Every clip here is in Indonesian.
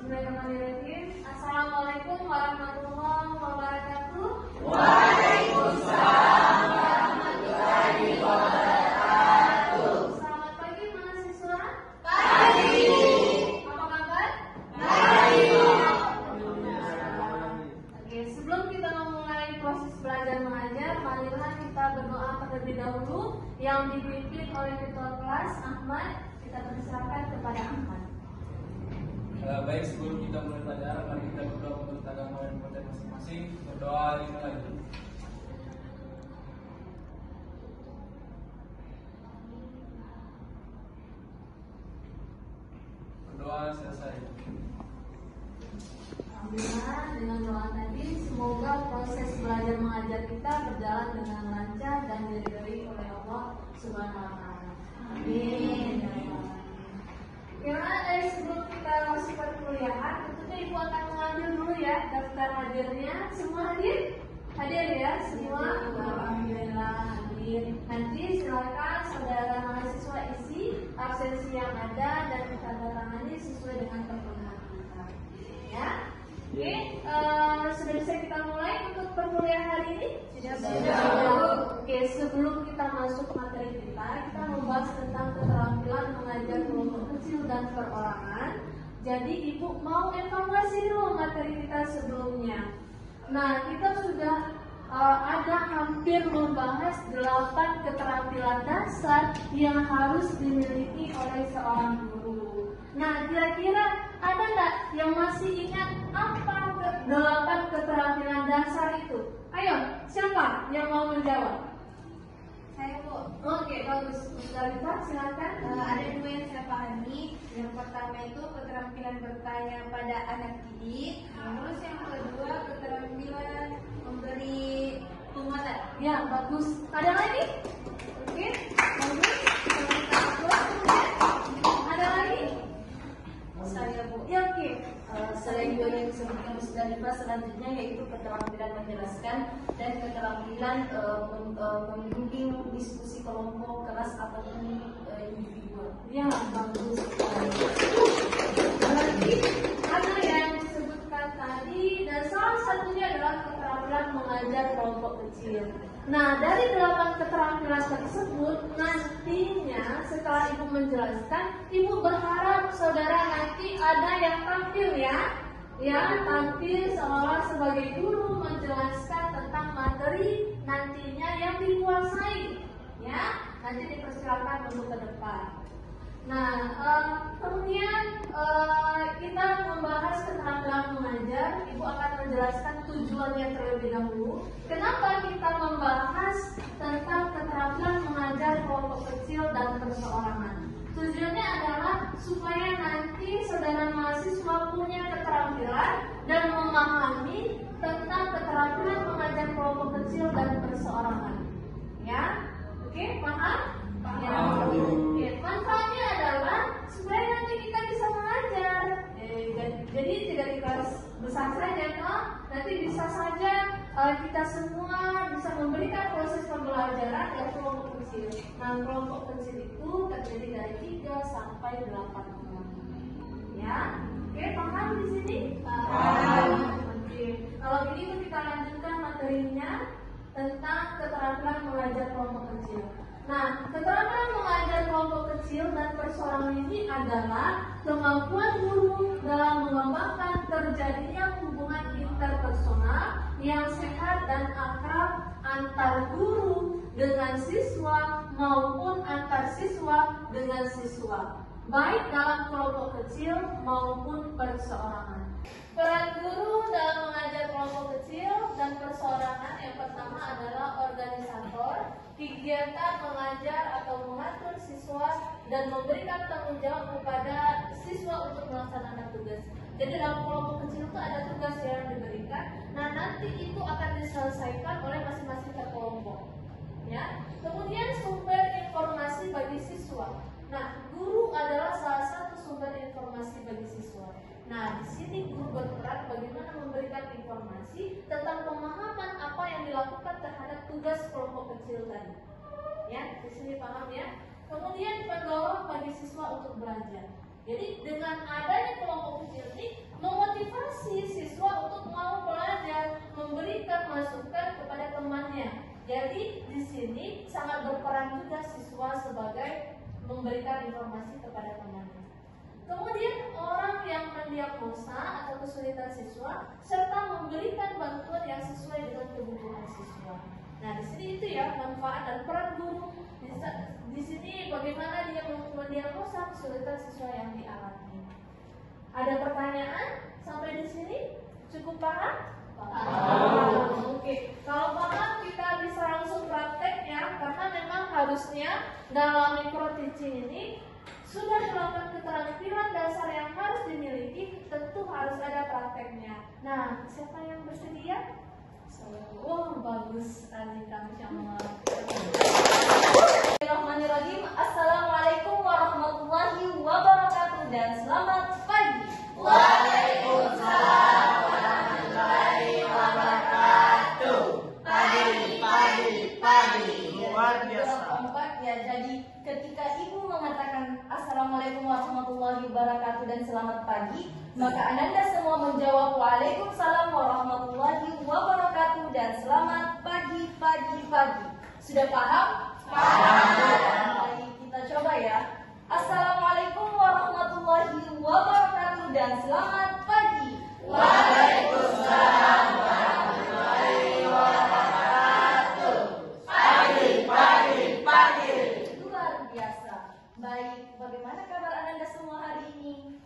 Bismillahirrahmanirrahim. Assalamualaikum warahmatullahi wabarakatuh. Waalaikumsalam warahmatullahi wabarakatuh. Selamat pagi mahasiswa. Pagi. Apa kabar? Baik. Oke, sebelum kita memulai proses belajar mengajar, marilah kita berdoa terlebih dahulu yang dipimpin oleh ketua kelas Ahmad. Kita persilakan kepada Ahmad. Baik, sebelum kita mulai pelajaran, mari kita berdoa untuk agama dan konten masing-masing. Berdoa lima lagi. Berdoa selesai. Alhamdulillah, dengan doa tadi semoga proses belajar mengajar kita berjalan dengan lancar dan diridhoi oleh Allah Subhanahu wa taala. Amin. Karena sebelum kita masuk ke perkuliahan, tentunya Ibu akan mengambil dulu ya daftar hadirnya. Semua hadir? Hadir ya semua? Alhamdulillah hadir. Nanti silakan saudara mahasiswa isi absensi yang ada dan ditandatangani sesuai dengan perkenalan kita. Ya. Oke, sudah bisa kita mulai untuk perkuliahan hari ini? Sudah. Oke, sebelum kita masuk materi kita membahas tentang keterampilan mengajar kelompok kecil dan perorangan. Jadi Ibu mau evaluasi dulu materi kita sebelumnya. Nah, kita sudah ada hampir membahas 8 keterampilan dasar yang harus dimiliki oleh seorang guru. Nah, kira-kira ada nggak yang masih ingat apa 8 keterampilan dasar itu? Ayo, siapa yang mau menjawab? Saya, Bu. Oke, bagus. Dalita, silakan. Ada 2 yang saya pahami. Yang pertama itu keterampilan bertanya pada anak didik. Terus yang kedua keterampilan memberi penguatan. Ya, bagus. Ada lagi? Oke, bagus. Kita kemudian ada lagi? Saya, Bu. Ya, oke. Selain 2 yang disebutkan Musdalifah, selanjutnya yaitu keterampilan menjelaskan dan keterampilan membimbing diskusi kelompok, kelas ataupun individual. Ya, bagus. Berarti ada yang disebutkan tadi dan salah satunya adalah keterampilan mengajar kelompok kecil. Nah, dari 8 keterampilan tersebut nantinya setelah Ibu menjelaskan, Ibu berharap saudara nanti ada yang tampil ya tampil seolah sebagai guru menjelaskan tentang materi nantinya yang dikuasai, ya. Nanti dipersilakan untuk ke depan. Nah, kemudian kita membahas keterampilan mengajar. Ibu akan menjelaskan tujuannya terlebih dahulu. Kenapa kita membahas tentang keterampilan mengajar kelompok kecil dan perseorangan? Tujuannya adalah supaya nanti saudara mahasiswa punya keterampilan dan memahami tentang keterampilan mengajar kelompok kecil dan perseorangan. Ya, oke, paham? Ya. Oke, manfaatnya adalah supaya nanti kita bisa mengajar. Jadi tidak di kelas besar saja, toh nanti bisa saja kita semua bisa memberikan proses pembelajaran dari kelompok kecil. Nah, kelompok kecil itu terdiri dari 3 sampai 8 orang. Ya, oke, paham di sini? Paham. Oke, kalau begitu kita lanjutkan materinya tentang keterampilan mengajar kelompok kecil. Nah, keterampilan mengajar kelompok kecil dan perseorangan ini adalah kemampuan guru dalam mengembangkan terjadinya hubungan interpersonal yang sehat dan akrab antar guru dengan siswa maupun antar siswa dengan siswa, baik dalam kelompok kecil maupun perseorangan. Peran guru dalam mengajar kelompok kecil dan perseorangan yang pertama adalah organisator, kegiatan mengajar atau mengatur siswa dan memberikan tanggung jawab kepada siswa untuk melaksanakan tugas. Jadi dalam kelompok kecil itu ada tugas yang diberikan. Nah, nanti itu akan diselesaikan oleh masing-masing kelompok. Ya. Kemudian sumber informasi bagi siswa. Nah, guru adalah salah satu sumber informasi bagi siswa. Nah, di sini guru berperan bagaimana memberikan informasi tentang pemahaman apa yang dilakukan terhadap tugas kelompok kecil tadi. Ya, di sini paham ya. Kemudian pendorong bagi siswa untuk belajar. Jadi dengan adanya kelompok kecil ini informasi kepada temannya. Kemudian orang yang mendiagnosa atau kesulitan siswa serta memberikan bantuan yang sesuai dengan kebutuhan siswa. Nah, di sini itu ya manfaat dan peran guru. Di sini bagaimana dia mendiagnosa kesulitan siswa yang dialami. Ada pertanyaan sampai di sini? Cukup paham? Oke. Kalau paham kita bisa langsung praktek ya, karena memang harusnya dalam mikro teaching ini sudah melakukan keterampilan dasar yang harus dimiliki, tentu harus ada prakteknya. Nah, siapa yang bersedia? Oh, bagus sekali kami sama. Bismillahirrahmanirrahim. Assalamualaikum warahmatullahi wabarakatuh dan selamat pagi. Waalaikumsalam warahmatullahi wabarakatuh. Pagi. Luar biasa. Kompak ya. Jadi ketika ibu mengatakan Assalamualaikum warahmatullahi wabarakatuh dan selamat pagi, maka Ananda semua menjawab Waalaikumsalam warahmatullahi wabarakatuh dan selamat pagi. Sudah paham? Baik, kita coba ya. Assalamualaikum warahmatullahi wabarakatuh dan selamat pagi. Waalaikumsalam warahmatullahi wabarakatuh. Pagi. Luar biasa. Baik, bagaimana kabar Ananda semua hari ini?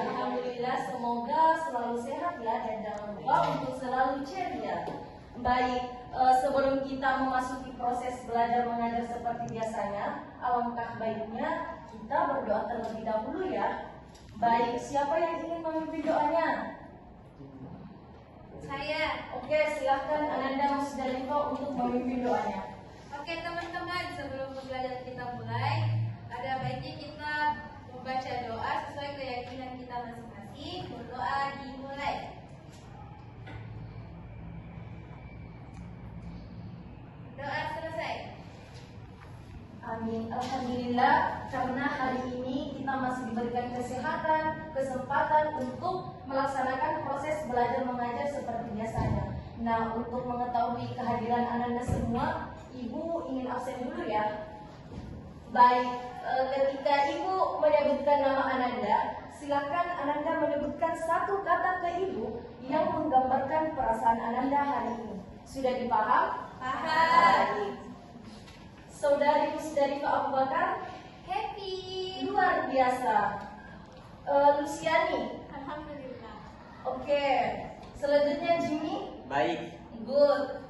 Alhamdulillah, semoga selalu sehat ya dan jangan lupa untuk selalu ceria. Baik, sebelum kita memasuki proses belajar mengajar seperti biasanya, alangkah baiknya kita berdoa terlebih dahulu ya. Baik, siapa yang ingin memimpin doanya? Saya. Oke, silahkan Ananda Musdalifah untuk memimpin doanya. Oke teman-teman, sebelum belajar kita mulai, ada baiknya kita membaca doa sesuai keyakinan kita masing-masing. Berdoa dimulai. Doa selesai. Amin. Alhamdulillah, karena hari ini kita masih diberikan kesehatan, kesempatan untuk melaksanakan proses belajar mengajar seperti biasanya. Nah, untuk mengetahui kehadiran Ananda semua, Ibu ingin absen dulu ya. Baik, ketika Ibu menyebutkan nama Ananda, silakan Ananda menyebutkan satu kata ke Ibu yang menggambarkan perasaan Ananda hari ini. Sudah dipaham? Paham. Baik. Saudari Musdalifah Abu Bakar, Happy. luar biasa. Luciani, Alhamdulillah. oke. Selanjutnya Jimmy, Baik. good.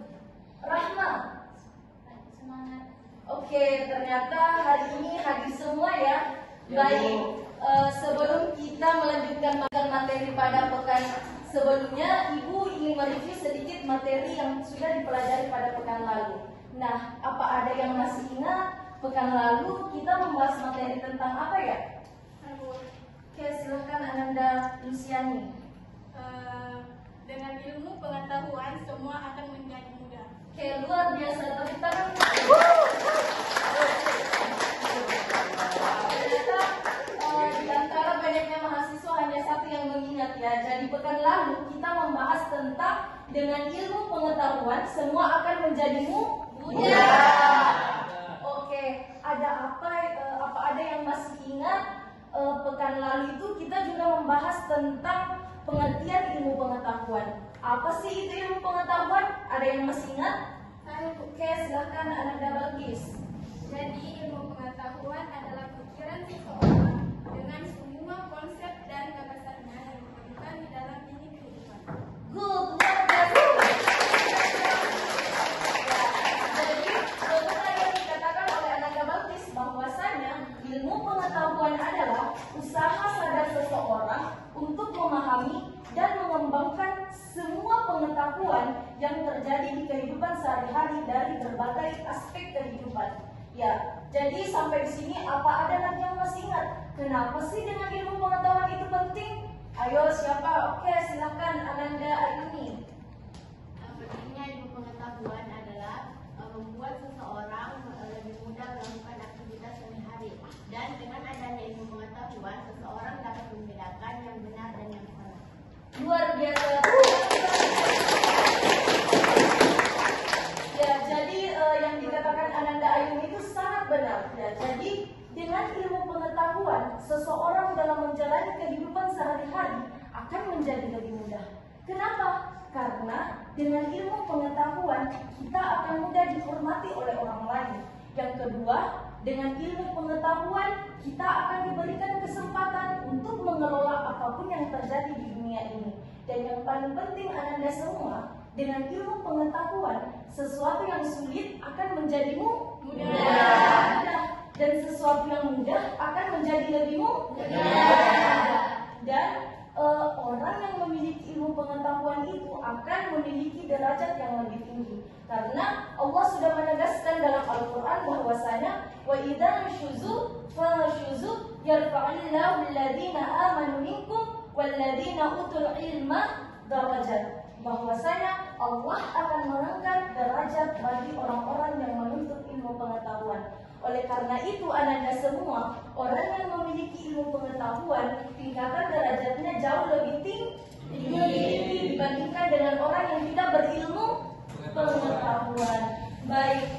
Rahma, Semangat. oke. Ternyata hari ini hadir semua ya. Baik. Sebelum kita melanjutkan materi pada pekan sebelumnya, Ibu ingin mereview sedikit materi yang sudah dipelajari pada pekan lalu. Nah, apa ada yang masih ingat pekan lalu kita membahas materi tentang apa ya? Oke, silakan Ananda Luciani. Dengan ilmu pengetahuan semua akan menjadi mudah. Oke, luar biasa. Tepuk tangan. Ternyata di antara banyaknya mahasiswa hanya satu yang mengingat ya. Jadi pekan lalu kita membahas tentang dengan ilmu pengetahuan semua akan menjadi mudah. Oke, ada apa ada yang masih ingat pekan lalu itu kita juga membahas tentang pengertian ilmu pengetahuan. Apa sih itu ilmu pengetahuan? Ada yang masih ingat? Oke, silahkan Ananda Balkis. Jadi ilmu pengetahuan adalah pikiran seseorang dengan semua konsep dan gagasannya yang ditemukan di dalam ini kehidupan. Good, luar biasa. Jadi, tadi yang dikatakan oleh Ananda Balkis bahwasanya ilmu pengetahuan adalah usaha sadar seseorang untuk memahami dan mengembangkan semua pengetahuan yang terjadi di kehidupan sehari-hari dari berbagai aspek kehidupan. Ya, jadi sampai di sini apa ada lagi yang masih ingat? Kenapa sih dengan ilmu pengetahuan itu penting? Ayo siapa? Oke, silakan Ananda Ayuni. Pentingnya ilmu pengetahuan adalah membuat seseorang lebih mudah melakukan aktivitas sehari-hari. Dan dengan adanya ilmu pengetahuan, seseorang dapat membedakan yang benar dan yang salah. Luar biasa. Ya, jadi yang dikatakan Ananda Ayuni itu sangat benar. Ya, dalam menjalani kehidupan sehari-hari akan menjadi lebih mudah. Kenapa? Karena dengan ilmu pengetahuan kita akan mudah dihormati oleh orang lain. Yang kedua, dengan ilmu pengetahuan kita akan diberikan kesempatan untuk mengelola apapun yang terjadi di dunia ini. Dan yang paling penting Ananda semua, dengan ilmu pengetahuan sesuatu yang sulit akan menjadi mudah. Dan sesuatu yang mudah akan menjadi lebih mudah. Dan orang yang memiliki ilmu pengetahuan itu akan memiliki derajat yang lebih tinggi. Karena Allah sudah menegaskan dalam Al-Quran bahwasanya wa idza nusyuzu fanushuzu yarfa'illahu alladhina amanu minkum walladhina utul ilma darajat. Bahwasanya Allah akan mengangkat derajat bagi orang-orang yang menuntut ilmu pengetahuan. Oleh karena itu Ananda semua, orang yang memiliki ilmu pengetahuan tingkatan derajatnya jauh lebih tinggi dibandingkan dengan orang yang tidak berilmu pengetahuan. Baik,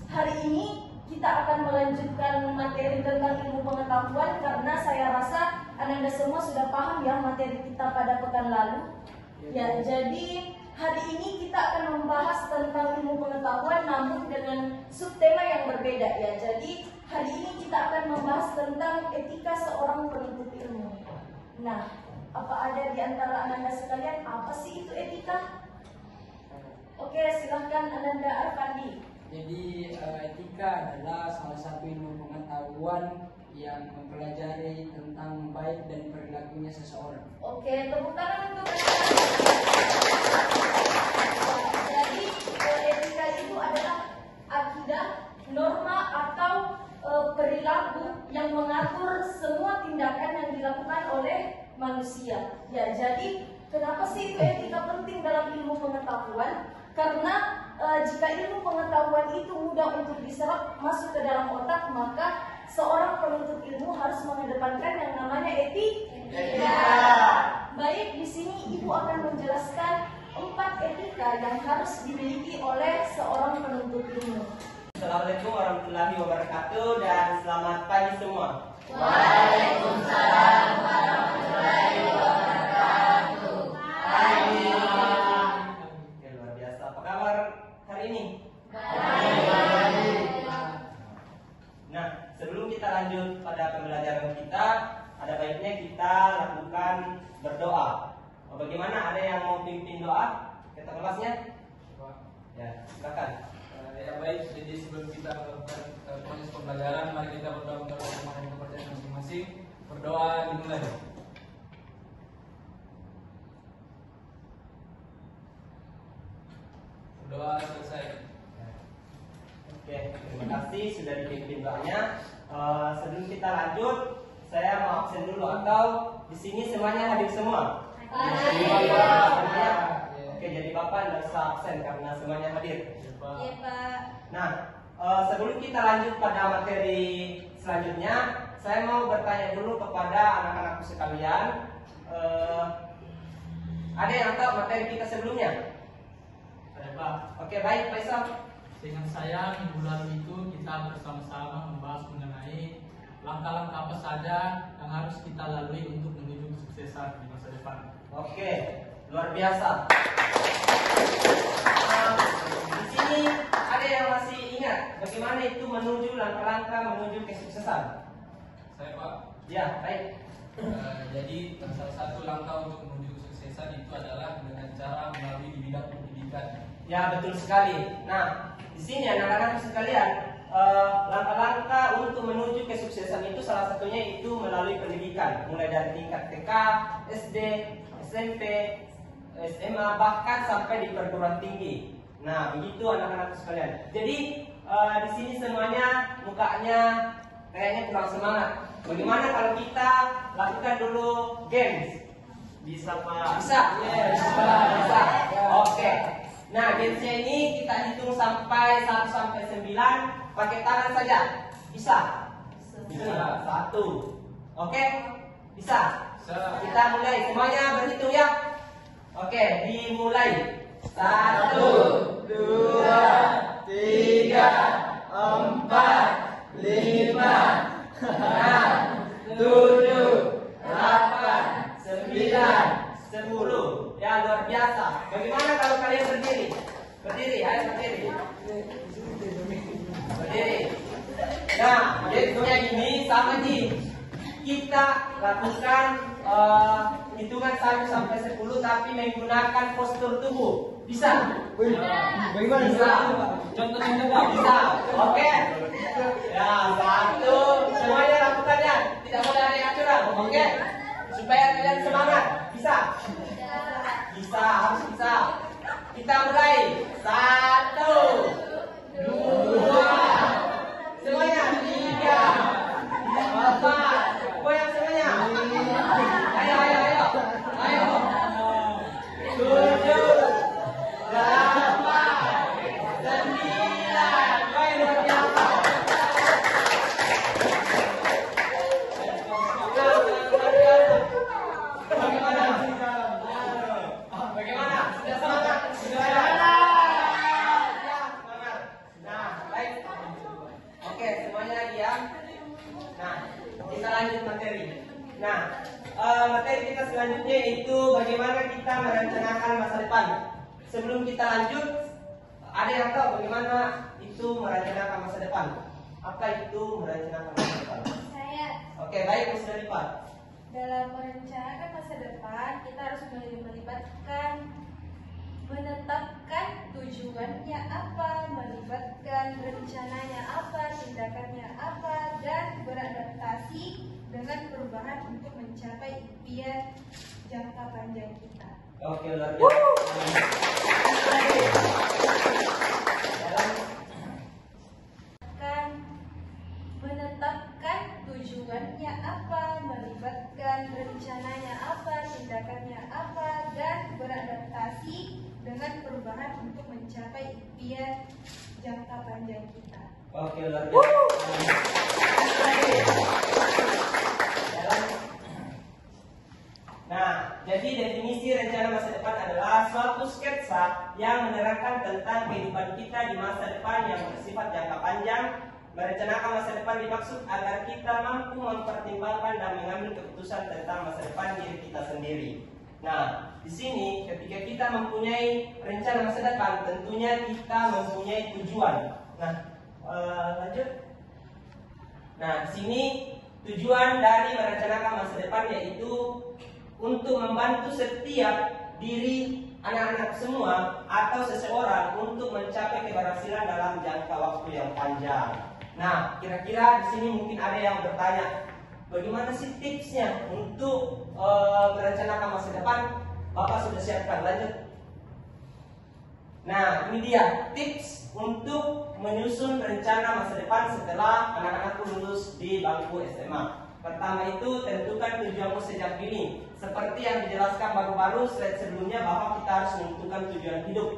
hari ini kita akan melanjutkan materi tentang ilmu pengetahuan karena saya rasa Ananda semua sudah paham ya materi kita pada pekan lalu. Ya, jadi hari ini kita akan membahas tentang ilmu pengetahuan namun dengan subtema yang berbeda ya. Jadi hari ini kita akan membahas tentang etika seorang penuntut ilmu. Nah, apa ada di antara Ananda sekalian apa sih itu etika? Oke, silahkan Ananda Arfandi. Jadi etika adalah salah satu ilmu pengetahuan yang mempelajari tentang baik dan perilakunya seseorang. Oke, tepuk tangan untuk Ananda. Jadi etika itu adalah akidah, norma atau perilaku yang mengatur semua tindakan yang dilakukan oleh manusia. Ya, jadi kenapa sih itu etika penting dalam ilmu pengetahuan? Karena jika ilmu pengetahuan itu mudah untuk diserap masuk ke dalam otak, maka seorang penuntut ilmu harus mengedepankan yang namanya etika. Baik, di sini Ibu akan menjelaskan 4 etika yang harus dimiliki oleh seorang penuntut ilmu. Assalamualaikum warahmatullahi wabarakatuh dan selamat pagi semua. Waalaikumsalam warahmatullahi wabarakatuh. Pagi. Oke, luar biasa. Apa kabar hari ini? Baik. Nah, sebelum kita lanjut pada pembelajaran kita, ada baiknya kita lakukan berdoa. Bagaimana? Ada yang mau pimpin doa? Kita kelasnya? Ya, silakan. Ya baik, jadi sebelum kita melakukan proses pembelajaran, mari kita berdoa untuk masing-masing kepercayaan masing-masing. Berdoa dimulai. Berdoa selesai. Oke, terima kasih sudah dipimpin doanya. Sebelum kita lanjut, saya mau absen dulu atau di sini semuanya hadir semua? Semuanya. Oke, jadi Bapak tidak usah absen karena semuanya hadir. Iya, Pak. Nah, sebelum kita lanjut pada materi selanjutnya, saya mau bertanya dulu kepada anak-anakku sekalian. Ada yang tahu materi kita sebelumnya? Ada, Pak. Oke, baik, Faisal. Dengan saya minggu lalu itu kita bersama-sama membahas mengenai langkah-langkah apa saja yang harus kita lalui untuk menuju kesuksesan di masa depan. Oke, luar biasa. Di sini ada yang masih ingat bagaimana itu menuju langkah-langkah menuju kesuksesan? Saya Pak. Ya, baik. Jadi salah satu langkah untuk menuju kesuksesan itu adalah dengan cara melalui di bidang pendidikan. Ya, betul sekali. Nah, di sini anak-anak sekalian, langkah-langkah untuk menuju kesuksesan itu salah satunya itu melalui pendidikan, mulai dari tingkat TK, SD, SMP, SMA, bahkan sampai di perguruan tinggi. Nah, begitu anak-anak sekalian. Jadi di sini semuanya mukanya kayaknya kurang semangat. Bagaimana kalau kita lakukan dulu games? Bisa Pak? Bisa. Bisa. Oke. Nah, gamesnya ini kita hitung sampai 1 sampai 9 pakai tangan saja. Bisa? Bisa. 1. Oke? Bisa? Kita mulai. Semuanya berhitung ya. Oke, dimulai. 1, 2, 3, 4, 5, 6, 7, lakukan hitungan 1 sampai 10 tapi menggunakan postur tubuh. Bisa? Bagaimana? Bisa. Contohnya coba. Bisa. Oke. Ya, 1. Semuanya lakukan ya. Tidak boleh ada yang curang. Oke. Supaya kalian semangat. Bisa? Bisa, harus bisa. Kita mulai. 1, 2. Semuanya 3, 4. Goyang semuanya. Ayo, ayo, ayo. Ayo. 7, 8, 9. Wah, luar biasa. Bagaimana? Bagaimana? Sudah semangat? Sudah ya, semangat. Nah, baik. Oke, semuanya diam. Nah, kita lanjut materi. Nah, materi kita selanjutnya itu bagaimana kita merencanakan masa depan. Sebelum kita lanjut, ada yang tahu bagaimana itu merencanakan masa depan? Apa itu merencanakan masa depan? Saya Oke, baik, sudah lipat. dalam merencanakan masa depan kita harus menetapkan tujuannya apa, melibatkan rencananya apa, tindakannya apa, dan beradaptasi dengan perubahan untuk mencapai impian jangka panjang kita. Oke, luar biasa. Menetapkan tujuannya apa, melibatkan rencananya apa, tindakannya apa, dan beradaptasi dengan perubahan untuk mencapai impian jangka panjang kita. Oke, luar biasa. Nah, jadi definisi rencana masa depan adalah suatu sketsa yang menerangkan tentang kehidupan kita di masa depan yang bersifat jangka panjang. Merencanakan masa depan dimaksud agar kita mampu mempertimbangkan dan mengambil keputusan tentang masa depan diri kita sendiri. Nah, di sini ketika kita mempunyai rencana masa depan, tentunya kita mempunyai tujuan. Nah, lanjut. Nah, di sini tujuan dari merencanakan masa depan yaitu untuk membantu setiap diri anak-anak semua atau seseorang untuk mencapai keberhasilan dalam jangka waktu yang panjang. Nah, kira-kira di sini mungkin ada yang bertanya, bagaimana sih tipsnya untuk merencanakan masa depan? Bapak sudah siapkan, lanjut. Nah, ini dia tips untuk menyusun rencana masa depan setelah anak-anakku lulus di bangku SMA. Pertama itu, tentukan tujuanmu sejak dini. Seperti yang dijelaskan baru-baru slide sebelumnya, bahwa kita harus menentukan tujuan hidup.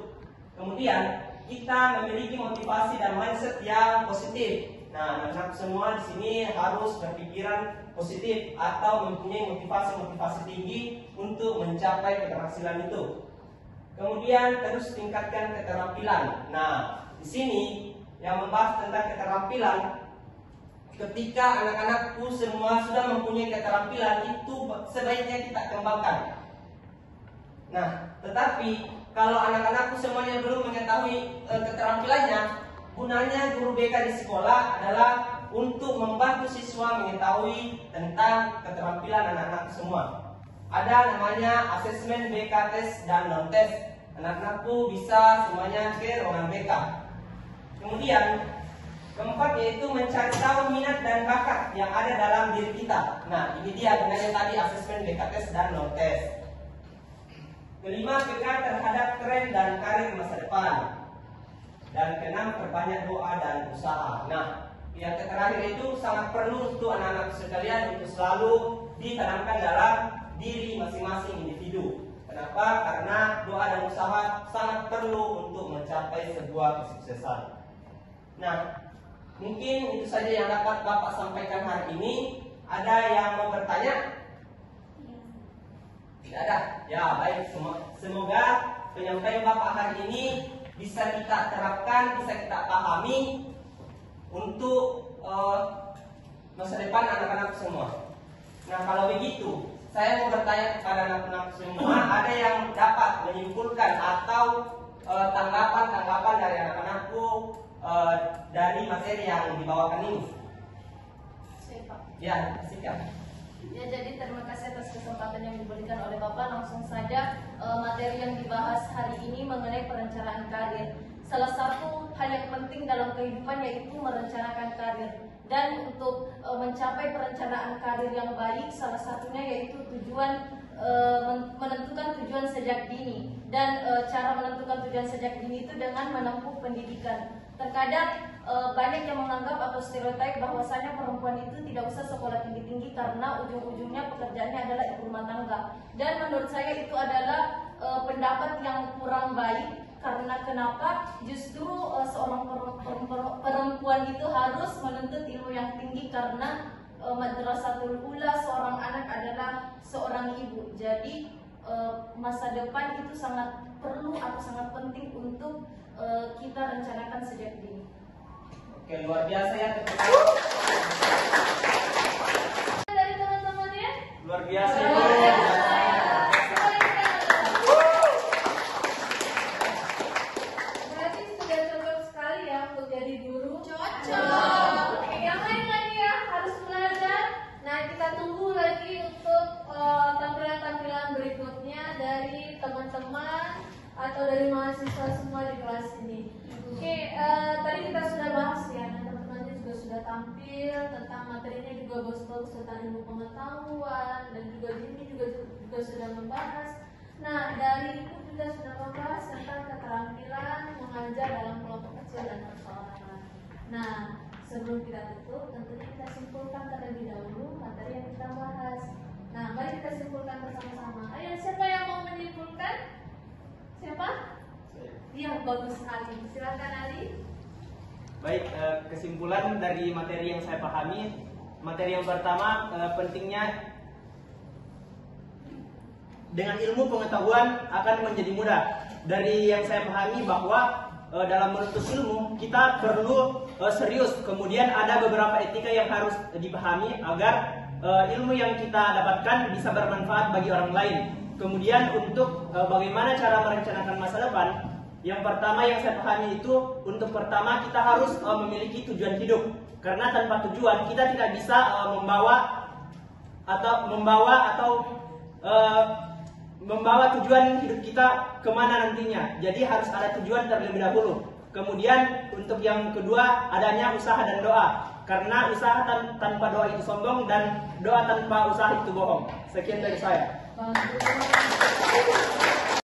Kemudian, kita memiliki motivasi dan mindset yang positif. Nah, anak-anak semua di sini harus berpikiran positif atau mempunyai motivasi-motivasi tinggi untuk mencapai keberhasilan itu. Kemudian terus tingkatkan keterampilan. Nah, di sini yang membahas tentang keterampilan, ketika anak-anakku semua sudah mempunyai keterampilan itu sebaiknya kita kembangkan. Nah, tetapi kalau anak-anakku semuanya belum mengetahui keterampilannya, gunanya guru BK di sekolah adalah untuk membantu siswa mengetahui tentang keterampilan anak-anak semua. Ada namanya asesmen BK tes dan non tes. Anak-anakku bisa semuanya ke ruangan BK. Kemudian keempat yaitu mencari tahu minat dan bakat yang ada dalam diri kita. Nah, ini dia gunanya tadi asesmen BK tes dan non tes. Kelima, pegang terhadap tren dan karir masa depan. Dan keenam, perbanyak doa dan usaha. Nah, yang terakhir itu sangat perlu untuk anak-anak sekalian untuk selalu ditanamkan dalam diri masing-masing individu. Kenapa? Karena doa dan usaha sangat perlu untuk mencapai sebuah kesuksesan. Nah, mungkin itu saja yang dapat Bapak sampaikan hari ini. Ada yang mau bertanya? Tidak ada? Ya, baik. Semoga penyampaian Bapak hari ini bisa kita terapkan, bisa kita pahami untuk masa depan anak-anak semua. Nah, kalau begitu, saya mau bertanya kepada anak-anak semua, ada yang dapat menyimpulkan atau tanggapan-tanggapan dari anak-anakku dari materi yang dibawakan ini? Ya, sikat. Ya, jadi terima kasih atas kesempatan yang diberikan oleh Bapak. Langsung saja materi yang dibahas hari ini mengenai perencanaan karir. Salah satu hal yang penting dalam kehidupan yaitu merencanakan karir. Dan untuk mencapai perencanaan karir yang baik, salah satunya yaitu menentukan tujuan sejak dini. Dan cara menentukan tujuan sejak dini itu dengan menempuh pendidikan. Terkadang banyak yang menganggap atau stereotip bahwasanya perempuan itu tidak usah sekolah tinggi-tinggi karena ujung-ujungnya pekerjaannya adalah ibu rumah tangga. Dan menurut saya itu adalah pendapat yang kurang baik. Karena kenapa? Justru seorang perempuan itu harus menuntut ilmu yang tinggi karena madrasatul ula seorang anak adalah seorang ibu. Jadi masa depan itu sangat perlu atau sangat penting untuk kita rencanakan sejak dini. Oke, luar biasa ya teman-teman. Dari teman-temannya? Luar biasa Luar ya. biasa. Berarti sudah cocok sekali ya untuk jadi guru. Cocok. Oke, yang lain lagi ya harus belajar. Nah, kita tunggu lagi untuk tampilan-tampilan berikutnya dari teman-teman atau dari mahasiswa semua di kelas ini. Oke, tadi kita sudah bahas ya, teman-temannya juga sudah tampil tentang materinya juga bagus-bagus tentang ilmu pengetahuan dan juga Jimmy juga sudah membahas. Nah, dari itu juga sudah membahas tentang keterampilan mengajar dalam kelompok kecil dan perseorangan. Nah, sebelum kita tutup, tentunya kita simpulkan terlebih dahulu materi yang kita bahas. Nah, mari kita simpulkan bersama-sama. Ayo, siapa yang mau menyimpulkan? Siapa? Iya, bagus sekali. Silakan Ali. Baik, kesimpulan dari materi yang saya pahami, materi yang pertama pentingnya dengan ilmu pengetahuan akan menjadi mudah. Dari yang saya pahami bahwa dalam menuntut ilmu kita perlu serius. Kemudian ada beberapa etika yang harus dipahami agar ilmu yang kita dapatkan bisa bermanfaat bagi orang lain. Kemudian untuk bagaimana cara merencanakan masa depan, yang pertama yang saya pahami itu untuk pertama kita harus memiliki tujuan hidup. Karena tanpa tujuan kita tidak bisa membawa tujuan hidup kita kemana nantinya. Jadi harus ada tujuan terlebih dahulu. Kemudian untuk yang kedua adanya usaha dan doa. Karena usaha tanpa doa itu sombong dan doa tanpa usaha itu bohong. Sekian dari saya. Bagus.